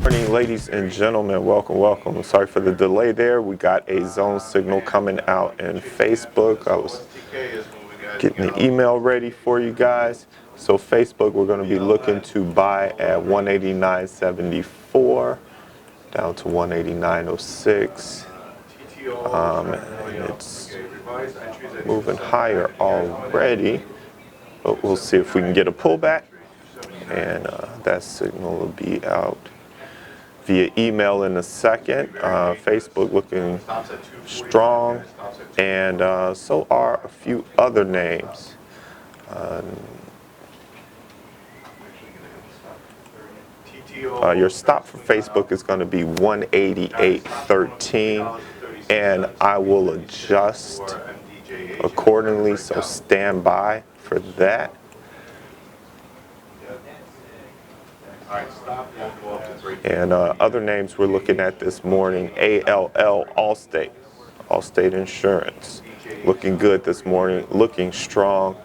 Morning, ladies and gentlemen. Welcome. Sorry for the delay there. We got a zone signal coming out in Facebook. I was getting the email ready for you guys. So Facebook, we're going to be looking to buy at 189.74 down to 189.06. And it's moving higher already, but we'll see if we can get a pullback. And that signal will be out via email in a second. Facebook looking strong, and so are a few other names. Your stop for Facebook is going to be 188.13, and I will adjust accordingly, so stand by for that. And other names we're looking at this morning: ALL, Allstate Insurance, looking good this morning, looking strong.